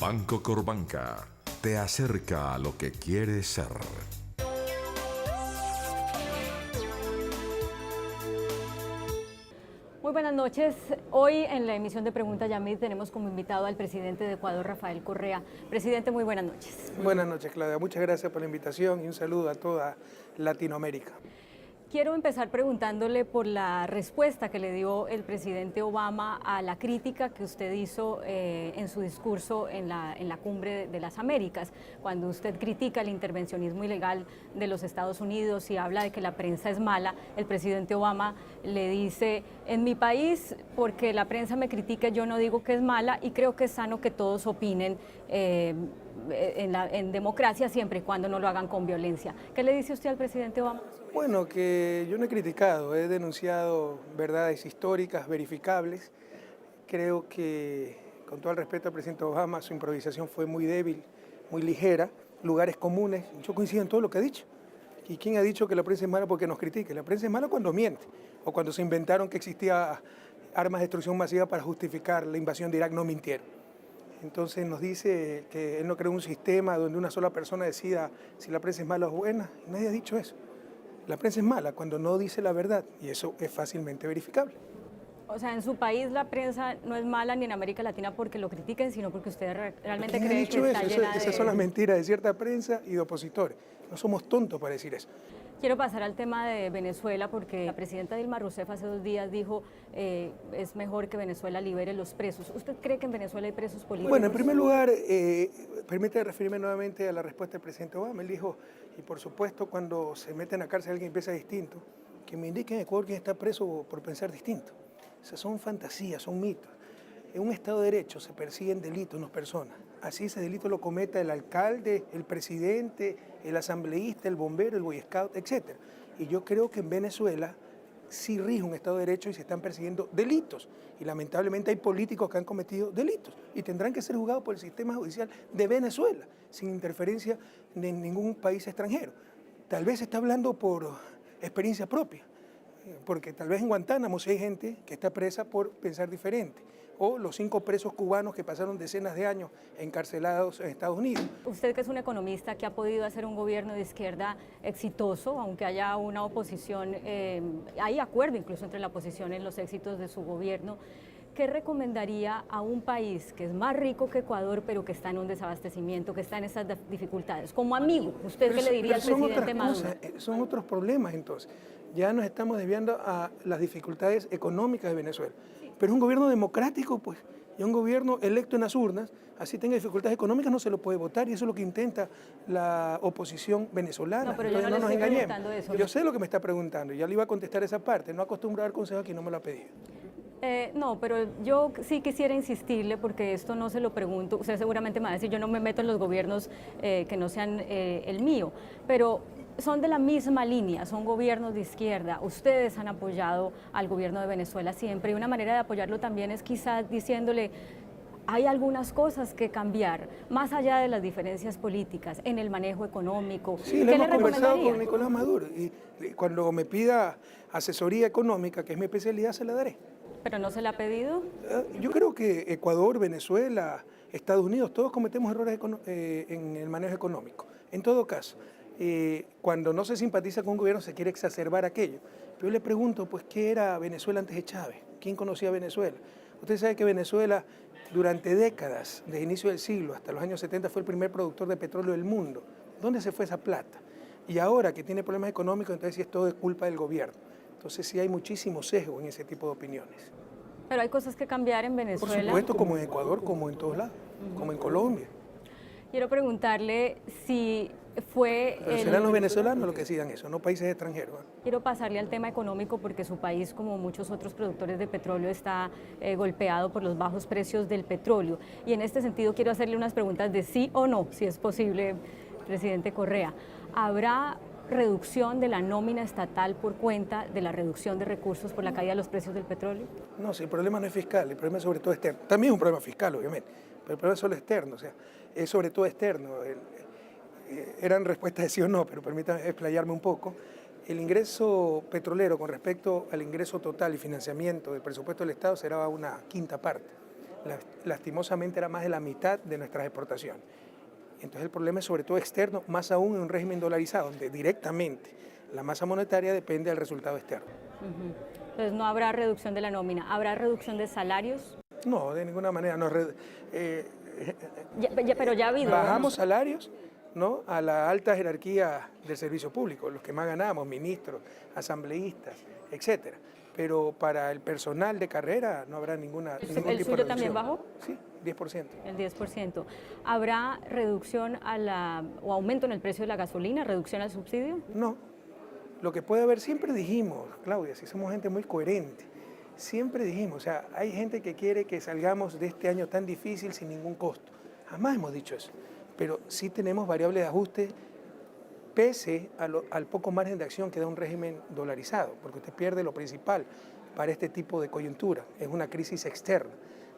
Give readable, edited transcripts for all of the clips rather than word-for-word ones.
Banco Corbanca te acerca a lo que quieres ser. Muy buenas noches. Hoy en la emisión de Pregunta Yamid tenemos como invitado al presidente de Ecuador, Rafael Correa. Presidente, muy buenas noches. Buenas noches, Claudia. Muchas gracias por la invitación y un saludo a toda Latinoamérica. Quiero empezar preguntándole por la respuesta que le dio el presidente Obama a la crítica que usted hizo en su discurso en la Cumbre de las Américas, cuando usted critica el intervencionismo ilegal de los Estados Unidos y habla de que la prensa es mala. El presidente Obama le dice: en mi país, porque la prensa me critica, yo no digo que es mala y creo que es sano que todos opinen en democracia, siempre y cuando no lo hagan con violencia. ¿Qué le dice usted al presidente Obama? Bueno, que yo no he criticado, he denunciado verdades históricas, verificables. Creo que, con todo el respeto al presidente Obama, su improvisación fue muy débil, muy ligera, lugares comunes. Yo coincido en todo lo que ha dicho. ¿Y quién ha dicho que la prensa es mala porque nos critique? La prensa es mala cuando miente, o cuando se inventaron que existía armas de destrucción masiva para justificar la invasión de Irak, no mintieron. Entonces nos dice que él no creó un sistema donde una sola persona decida si la prensa es mala o buena. Nadie ha dicho eso. La prensa es mala cuando no dice la verdad y eso es fácilmente verificable. O sea, en su país la prensa no es mala ni en América Latina porque lo critiquen, sino porque usted realmente cree que está llena de... Esas son las mentiras de cierta prensa y de opositores. No somos tontos para decir eso. Quiero pasar al tema de Venezuela porque la presidenta Dilma Rousseff hace 2 días dijo es mejor que Venezuela libere los presos. ¿Usted cree que en Venezuela hay presos políticos? Bueno, en primer lugar, permítame referirme nuevamente a la respuesta del presidente Obama. Él dijo, y por supuesto cuando se mete en la cárcel alguien piensa distinto, que me indique en Ecuador quién está preso por pensar distinto. Esas son fantasías, son mitos. En un Estado de Derecho se persiguen delitos, no personas. Así ese delito lo cometa el alcalde, el presidente, el asambleísta, el bombero, el boy scout, etc. Y yo creo que en Venezuela sí rige un Estado de Derecho y se están persiguiendo delitos. Y lamentablemente hay políticos que han cometido delitos y tendrán que ser juzgados por el sistema judicial de Venezuela, sin interferencia de ningún país extranjero. Tal vez se está hablando por experiencia propia, porque tal vez en Guantánamo sí hay gente que está presa por pensar diferente, o los 5 presos cubanos que pasaron decenas de años encarcelados en Estados Unidos. Usted, que es un economista que ha podido hacer un gobierno de izquierda exitoso, aunque haya una oposición, hay acuerdo incluso entre la oposición en los éxitos de su gobierno, ¿qué recomendaría a un país que es más rico que Ecuador, pero que está en un desabastecimiento, que está en esas dificultades? Como amigo, ¿usted qué le diría al presidente Maduro? Son otros problemas entonces. Ya nos estamos desviando a las dificultades económicas de Venezuela. Pero es un gobierno democrático, pues, y un gobierno electo en las urnas, así tenga dificultades económicas, no se lo puede votar, y eso es lo que intenta la oposición venezolana. No, pero yo no nos engañemos. Eso. Yo sé lo que me está preguntando, ya le iba a contestar esa parte, no acostumbro a dar consejos a quien no me lo ha pedido. No, pero yo sí quisiera insistirle porque esto no se lo pregunto, usted seguramente me va a decir, yo no me meto en los gobiernos que no sean el mío, pero son de la misma línea, son gobiernos de izquierda, ustedes han apoyado al gobierno de Venezuela siempre y una manera de apoyarlo también es quizás diciéndole hay algunas cosas que cambiar, más allá de las diferencias políticas, en el manejo económico. Sí, lo hemos conversado con Nicolás Maduro y cuando me pida asesoría económica, que es mi especialidad, se la daré. ¿Pero no se le ha pedido? Yo creo que Ecuador, Venezuela, Estados Unidos, todos cometemos errores en el manejo económico. En todo caso, cuando no se simpatiza con un gobierno se quiere exacerbar aquello. Pero yo le pregunto, pues, ¿qué era Venezuela antes de Chávez? ¿Quién conocía a Venezuela? Usted sabe que Venezuela, durante décadas, desde el inicio del siglo hasta los años 70, fue el primer productor de petróleo del mundo. ¿Dónde se fue esa plata? Y ahora que tiene problemas económicos, entonces sí es todo de culpa del gobierno. Entonces sí hay muchísimo sesgo en ese tipo de opiniones. Pero hay cosas que cambiar en Venezuela. Por supuesto, como en Ecuador, como en todos lados, como en Colombia. Quiero preguntarle si fue... Pero serán los venezolanos los que decidan eso, no países extranjeros. Quiero pasarle al tema económico porque su país, como muchos otros productores de petróleo, está golpeado por los bajos precios del petróleo. Y en este sentido quiero hacerle unas preguntas de sí o no, si es posible, presidente Correa. ¿Habrá reducción de la nómina estatal por cuenta de la reducción de recursos por la caída de los precios del petróleo? No, si el problema no es fiscal, el problema es sobre todo externo. También es un problema fiscal, obviamente, pero el problema es solo externo, o sea, es sobre todo externo. Eran respuestas de sí o no, pero permítanme explayarme un poco. El ingreso petrolero con respecto al ingreso total y financiamiento del presupuesto del Estado será una quinta parte. lastimosamente era más de la mitad de nuestras exportaciones. Entonces el problema es sobre todo externo, más aún en un régimen dolarizado, donde directamente la masa monetaria depende del resultado externo. Entonces no habrá reducción de la nómina, ¿habrá reducción de salarios? No, de ninguna manera. Pero ya ha habido. Bajamos salarios, ¿no?, a la alta jerarquía del servicio público, los que más ganamos, ministros, asambleístas, etcétera. Pero para el personal de carrera no habrá ningún tipo de reducción. ¿El suyo también bajó? Sí, 10%. El 10%. ¿Habrá reducción o aumento en el precio de la gasolina, reducción al subsidio? No. Lo que puede haber, siempre dijimos, Claudia, si somos gente muy coherente, siempre dijimos, o sea, hay gente que quiere que salgamos de este año tan difícil sin ningún costo. Jamás hemos dicho eso, pero sí tenemos variables de ajuste pese al poco margen de acción que da un régimen dolarizado, porque usted pierde lo principal para este tipo de coyuntura, es una crisis externa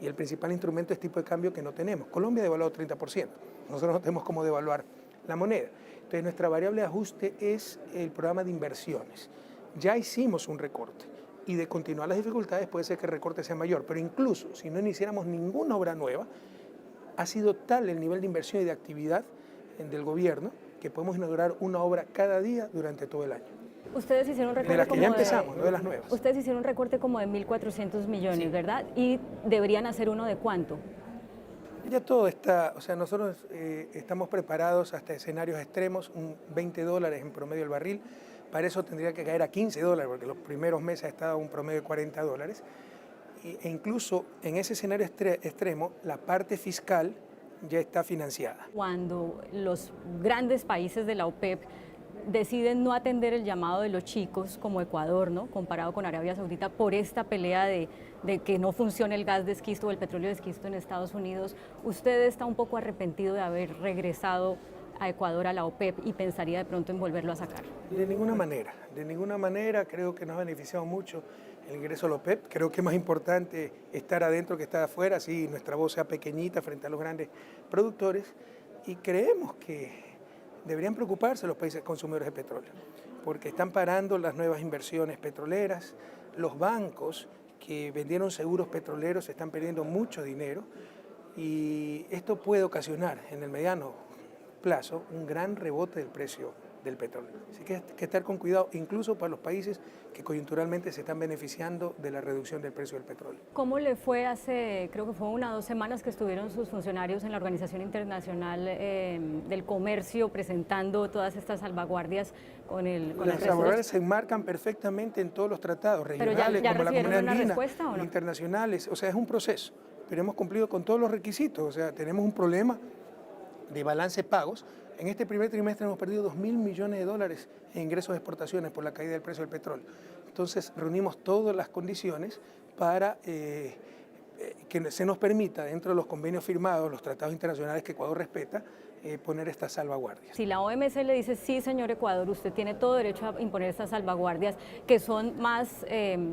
y el principal instrumento es tipo de cambio que no tenemos. Colombia ha devaluado 30%, nosotros no tenemos cómo devaluar la moneda. Entonces nuestra variable de ajuste es el programa de inversiones. Ya hicimos un recorte y de continuar las dificultades puede ser que el recorte sea mayor, pero incluso si no iniciáramos ninguna obra nueva, ha sido tal el nivel de inversión y de actividad del gobierno que podemos inaugurar una obra cada día durante todo el año. Ustedes hicieron un recorte de las que ya empezamos, no de las nuevas. Ustedes hicieron un recorte como de 1.400 millones, sí, ¿verdad? Y deberían hacer uno de ¿cuánto? Ya todo está, o sea, nosotros estamos preparados hasta escenarios extremos, un $20 en promedio el barril. Para eso tendría que caer a $15, porque los primeros meses ha estado un promedio de $40. E incluso en ese escenario extremo, la parte fiscal ya está financiada. Cuando los grandes países de la OPEP deciden no atender el llamado de los chicos, como Ecuador, ¿no?, comparado con Arabia Saudita, por esta pelea de que no funcione el gas de esquisto o el petróleo de esquisto en Estados Unidos, ¿usted está un poco arrepentido de haber regresado a Ecuador a la OPEP y pensaría de pronto en volverlo a sacar? De ninguna manera, creo que nos ha beneficiado mucho el ingreso a la OPEP. Creo que es más importante estar adentro que estar afuera, así nuestra voz sea pequeñita frente a los grandes productores, y creemos que deberían preocuparse los países consumidores de petróleo, porque están parando las nuevas inversiones petroleras, los bancos que vendieron seguros petroleros están perdiendo mucho dinero y esto puede ocasionar en el mediano plazo un gran rebote del precio del petróleo. Así que hay que estar con cuidado, incluso para los países que coyunturalmente se están beneficiando de la reducción del precio del petróleo. ¿Cómo le fue hace, creo que fue 1 o 2 semanas que estuvieron sus funcionarios en la Organización Internacional del Comercio presentando todas estas salvaguardias con el Las salvaguardias se enmarcan perfectamente en todos los tratados regionales, como la Comunidad Andina, ¿o no?, internacionales. O sea, es un proceso, pero hemos cumplido con todos los requisitos. O sea, tenemos un problema de balance de pagos. En este primer trimestre hemos perdido $2.000 millones en ingresos de exportaciones por la caída del precio del petróleo. Entonces reunimos todas las condiciones para que se nos permita, dentro de los convenios firmados, los tratados internacionales que Ecuador respeta, poner estas salvaguardias. Si la OMC le dice, sí, señor Ecuador, usted tiene todo derecho a imponer estas salvaguardias que son más,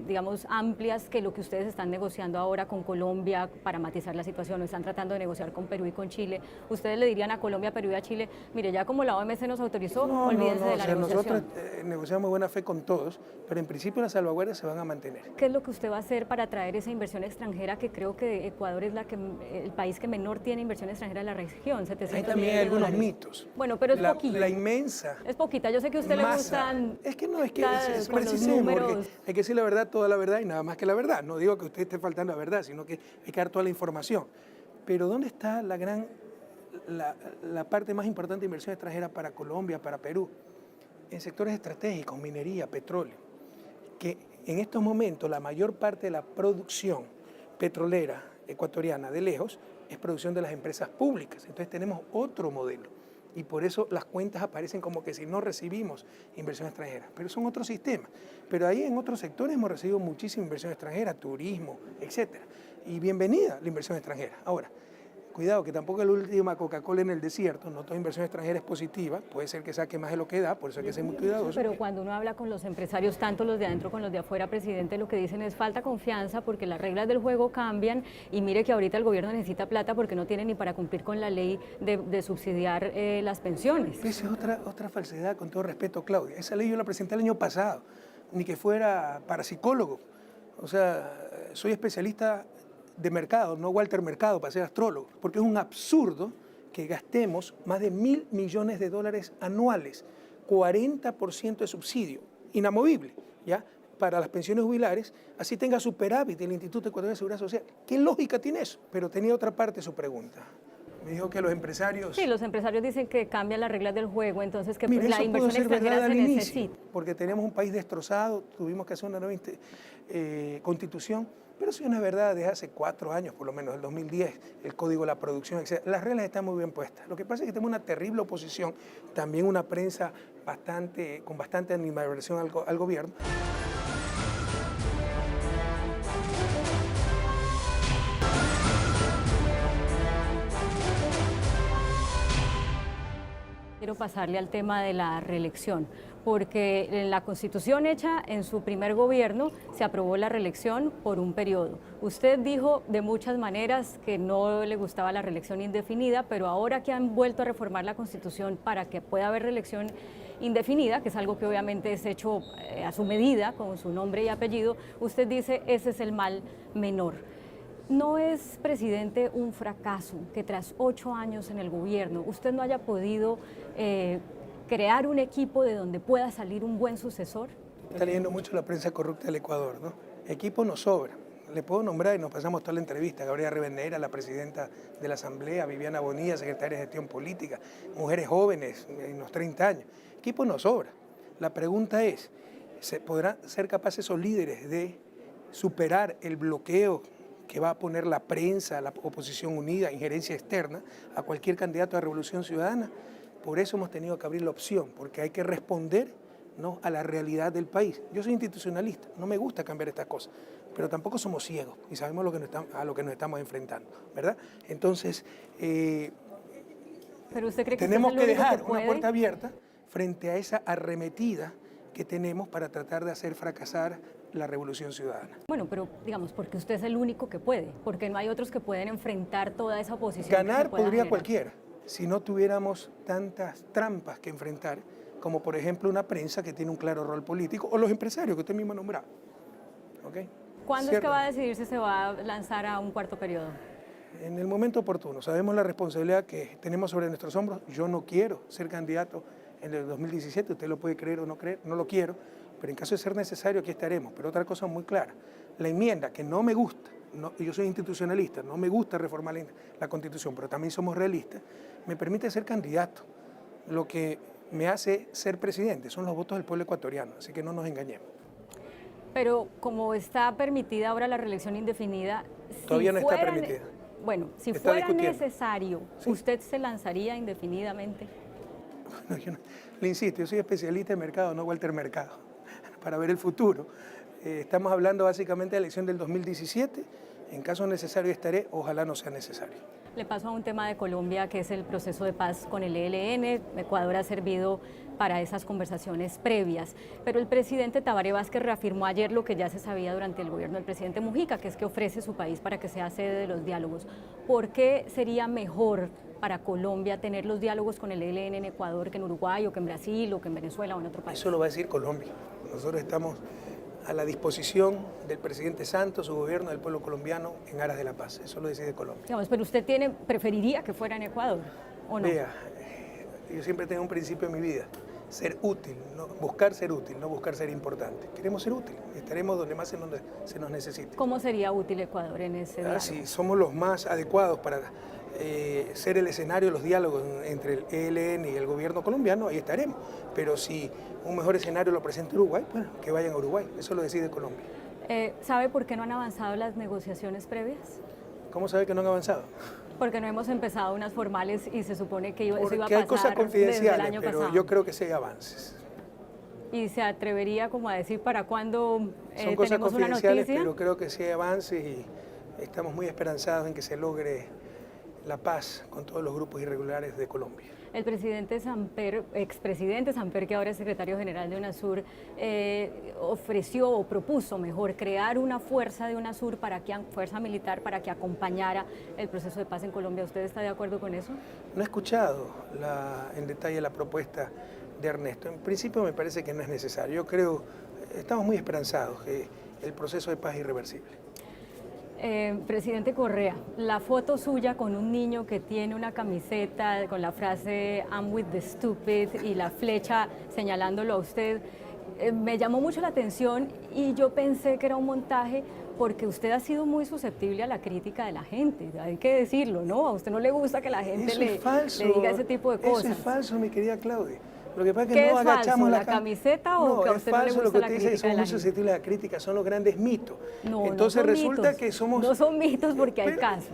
digamos, amplias que lo que ustedes están negociando ahora con Colombia para matizar la situación, o están tratando de negociar con Perú y con Chile, ¿ustedes le dirían a Colombia, Perú y a Chile, mire, ya como la OMC nos autorizó, olvídense de la negociación? Nosotros negociamos buena fe con todos, pero en principio las salvaguardias se van a mantener. ¿Qué es lo que usted va a hacer para atraer esa inversión extranjera, que creo que Ecuador es el país que menor tiene inversión extranjera en la región, 700 millones? Hay algunos mitos. Bueno, pero es poquita. La inmensa. Es poquita. Yo sé que a usted le gustan. Es que no, es que precisemos, porque hay que decir la verdad, toda la verdad y nada más que la verdad. No digo que usted esté faltando la verdad, sino que hay que dar toda la información. Pero ¿dónde está la parte más importante de inversión extranjera para Colombia, para Perú? En sectores estratégicos, minería, petróleo, que en estos momentos la mayor parte de la producción petrolera ecuatoriana de lejos es producción de las empresas públicas. Entonces tenemos otro modelo y por eso las cuentas aparecen como que si no recibimos inversión extranjera, pero son otros sistemas. Pero ahí en otros sectores hemos recibido muchísima inversión extranjera, turismo, etcétera. Y bienvenida la inversión extranjera. Ahora, cuidado, que tampoco es la última Coca-Cola en el desierto, no toda inversión extranjera es positiva, puede ser que saque más de lo que da, por eso hay que ser muy cuidadoso. Pero cuando uno habla con los empresarios, tanto los de adentro como los de afuera, presidente, lo que dicen es falta confianza porque las reglas del juego cambian y mire que ahorita el gobierno necesita plata porque no tiene ni para cumplir con la ley de subsidiar las pensiones. Esa es otra falsedad, con todo respeto, Claudia. Esa ley yo la presenté el año pasado, ni que fuera parapsicólogo. O sea, soy especialista de mercado, no Walter Mercado para ser astrólogo, porque es un absurdo que gastemos más de $1.000 millones anuales, 40% de subsidio, inamovible, ¿ya?, para las pensiones jubilares, así tenga superávit el Instituto Ecuatoriano de Seguridad Social. ¿Qué lógica tiene eso? Pero tenía otra parte de su pregunta. Me dijo que los empresarios... Sí, los empresarios dicen que cambian las reglas del juego, entonces que Mire, la eso inversión pudo ser extranjera verdad se al inicio, necesita. porque tenemos un país destrozado, tuvimos que hacer una nueva constitución, pero eso no es verdad desde hace 4 años, por lo menos, del 2010, el Código de la Producción, etc. Las reglas están muy bien puestas. Lo que pasa es que tenemos una terrible oposición, también una prensa con bastante animadversión al gobierno. Quiero pasarle al tema de la reelección, porque en la Constitución hecha en su primer gobierno se aprobó la reelección por un periodo. Usted dijo de muchas maneras que no le gustaba la reelección indefinida, pero ahora que han vuelto a reformar la Constitución para que pueda haber reelección indefinida, que es algo que obviamente es hecho a su medida, con su nombre y apellido, usted dice ese es el mal menor. ¿No es, presidente, un fracaso que tras 8 años en el gobierno usted no haya podido crear un equipo de donde pueda salir un buen sucesor? Está leyendo mucho la prensa corrupta del Ecuador, ¿no? Equipo nos sobra. Le puedo nombrar y nos pasamos toda la entrevista. Gabriela Rivadeneira, la presidenta de la Asamblea, Viviana Bonilla, secretaria de Gestión Política, mujeres jóvenes en los 30 años. Equipo nos sobra. La pregunta es, ¿podrán ser capaces esos líderes de superar el bloqueo que va a poner la prensa, la oposición unida, injerencia externa, a cualquier candidato a Revolución Ciudadana? Por eso hemos tenido que abrir la opción, porque hay que responder, ¿no?, a la realidad del país. Yo soy institucionalista, no me gusta cambiar estas cosas, pero tampoco somos ciegos y sabemos a lo que nos estamos enfrentando, ¿verdad? Entonces, ¿pero usted cree que tenemos usted es que el único dejar que una puerta abierta frente a esa arremetida que tenemos para tratar de hacer fracasar la Revolución Ciudadana. Bueno, pero digamos, porque usted es el único que puede, porque no hay otros que pueden enfrentar toda esa oposición. Ganar podría cualquiera, si no tuviéramos tantas trampas que enfrentar, como por ejemplo una prensa que tiene un claro rol político, o los empresarios que usted mismo ha nombrado. ¿Okay? ¿Cuándo es que va a decidir si se va a lanzar a un cuarto periodo? En el momento oportuno. Sabemos la responsabilidad que tenemos sobre nuestros hombros. Yo no quiero ser candidato en el 2017, usted lo puede creer o no creer, no lo quiero, pero en caso de ser necesario aquí estaremos. Pero otra cosa muy clara, la enmienda que no me gusta, yo soy institucionalista, no me gusta reformar la Constitución, pero también somos realistas, me permite ser candidato. Lo que me hace ser presidente son los votos del pueblo ecuatoriano, así que no nos engañemos. Pero como está permitida ahora la reelección indefinida... Todavía no está permitida. Bueno, si Está fuera discutiendo. necesario, Sí. ¿usted se lanzaría indefinidamente? Bueno, yo le insisto, yo soy especialista en mercado, no Walter Mercado, para ver el futuro. Estamos hablando básicamente de la elección del 2017. En caso necesario estaré, ojalá no sea necesario. Le paso a un tema de Colombia, que es el proceso de paz con el ELN. Ecuador ha servido para esas conversaciones previas, pero el presidente Tabaré Vázquez reafirmó ayer lo que ya se sabía durante el gobierno del presidente Mujica, que es que ofrece su país para que sea sede de los diálogos. ¿Por qué sería mejor para Colombia tener los diálogos con el ELN en Ecuador que en Uruguay, o que en Brasil, o que en Venezuela, o en otro país? Eso lo va a decir Colombia. Nosotros estamos a la disposición del presidente Santos, su gobierno, del pueblo colombiano, en aras de la paz. Eso lo decide Colombia. Digamos, pero usted preferiría que fuera en Ecuador, ¿o no? Vea, yo siempre tengo un principio en mi vida: ser útil, buscar ser útil, no buscar ser importante. Queremos ser útil, estaremos donde más se nos necesite. ¿Cómo sería útil Ecuador en ese diálogo? Si somos los más adecuados para ser el escenario de los diálogos entre el ELN y el gobierno colombiano, ahí estaremos. Pero si un mejor escenario lo presenta Uruguay, bueno, que vayan a Uruguay, eso lo decide Colombia. ¿Sabe por qué no han avanzado las negociaciones previas? ¿Cómo sabe que no han avanzado? Porque no hemos empezado unas formales y se supone que eso iba a Porque hay cosas pasar desde el confidenciales, año pero pasado. yo creo que sí hay avances. ¿Y se atrevería como a decir para cuándo Son cosas tenemos una confidenciales, noticia? pero creo que sí hay avances y estamos muy esperanzados en que se logre la paz con todos los grupos irregulares de Colombia. El presidente Samper, expresidente Samper, que ahora es secretario general de UNASUR, ofreció o propuso, mejor, crear una fuerza de UNASUR, fuerza militar, para que acompañara el proceso de paz en Colombia. ¿Usted está de acuerdo con eso? No he escuchado en detalle la propuesta de Ernesto. En principio me parece que no es necesario. Yo creo, estamos muy esperanzados que el proceso de paz es irreversible. Presidente Correa, la foto suya con un niño que tiene una camiseta con la frase I'm with the stupid y la flecha señalándolo a usted, me llamó mucho la atención y yo pensé que era un montaje porque usted ha sido muy susceptible a la crítica de la gente, hay que decirlo, ¿no? A usted no le gusta que la gente le diga ese tipo de cosas. Eso es falso, mi querida Claudia. Lo que pasa es ¿Qué que no es agachamos falso, la camiseta o que a usted no le gusta la lo que usted dice, crítica de somos la muy gente? susceptibles a la crítica, son los grandes mitos. No, entonces no son resulta mitos. que somos... No son mitos porque hay Pero- casos.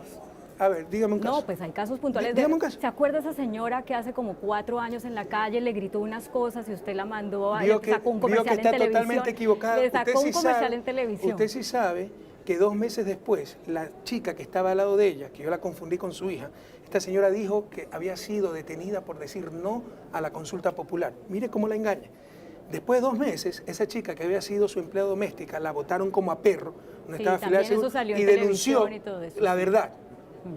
A ver, dígame un caso. No, pues hay casos puntuales. Dígame un caso. ¿Se acuerda esa señora que hace como 4 años en la calle le gritó unas cosas y usted la mandó a Vio que, sacó un vio que comercial está en televisión? totalmente equivocada. Le sacó un comercial en televisión. Usted sí sabe que 2 meses después, la chica que estaba al lado de ella, que yo la confundí con su hija, esta señora dijo que había sido detenida por decir no a la consulta popular. Mire cómo la engaña. Después de 2 meses, esa chica que había sido su empleada doméstica, la votaron como a perro, no Sí, estaba afiliada también al eso seguro, salió en y denunció televisión y todo eso, la sí. verdad,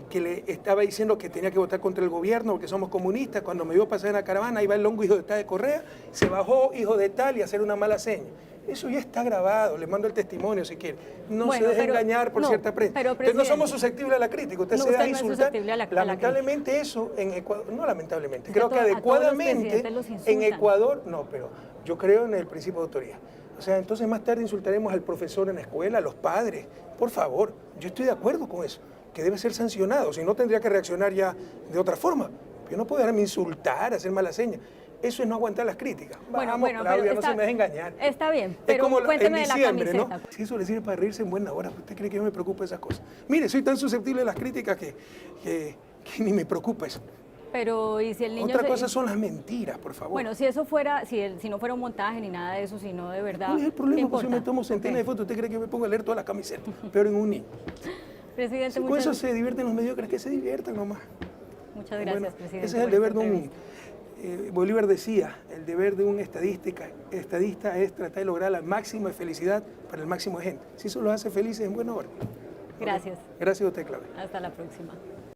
que le estaba diciendo que tenía que votar contra el gobierno porque somos comunistas. Cuando me vio pasar en la caravana, ahí va el longo hijo de tal de Correa, se bajó hijo de tal y hacer una mala seña. Eso ya está grabado, le mando el testimonio si quiere. No Bueno, se deje pero- engañar por no, cierta prensa. pero, Entonces, no presidente, somos susceptibles a la crítica, usted no, se usted deja no es insultar. susceptible a la Lamentablemente eso en Ecuador, no lamentablemente, Es que creo que a todos los adecuadamente presidentes los en insultan. Ecuador, no, pero yo creo en el principio de autoridad. O sea, entonces más tarde insultaremos al profesor en la escuela, a los padres. Por favor, yo estoy de acuerdo con eso, que debe ser sancionado, si no tendría que reaccionar ya de otra forma. Yo no puedo dejarme insultar, hacer mala seña. Eso es no aguantar las críticas. Vamos, Claudia, pero no se me deje engañar. Está bien, Es pero como cuénteme en de la diciembre, camiseta. ¿no? Si eso le sirve para reírse en buena hora, ¿usted cree que yo me preocupo de esas cosas? Mire, soy tan susceptible a las críticas que ni me preocupa eso. Pero ¿y si el niño Otra cosa son las mentiras, por favor. Bueno, si eso fuera, si no fuera un montaje ni nada de eso, sino de verdad. ¿Cuál es el ¿qué problema? Pues yo me importa? tomo centenas de Ok. fotos. ¿Usted cree que yo me pongo a leer todas las camisetas? Peor en un niño. Presidente, Si con muchas, eso se divierten los mediocres, que se diviertan nomás. muchas gracias, Bueno, presidente. ese es el por deber esta de un... entrevista. Bolívar decía, el deber de un estadista es tratar de lograr la máxima felicidad para el máximo de gente. Si eso los hace felices, en buena hora. Gracias. Gracias a usted, Claudia. Hasta la próxima.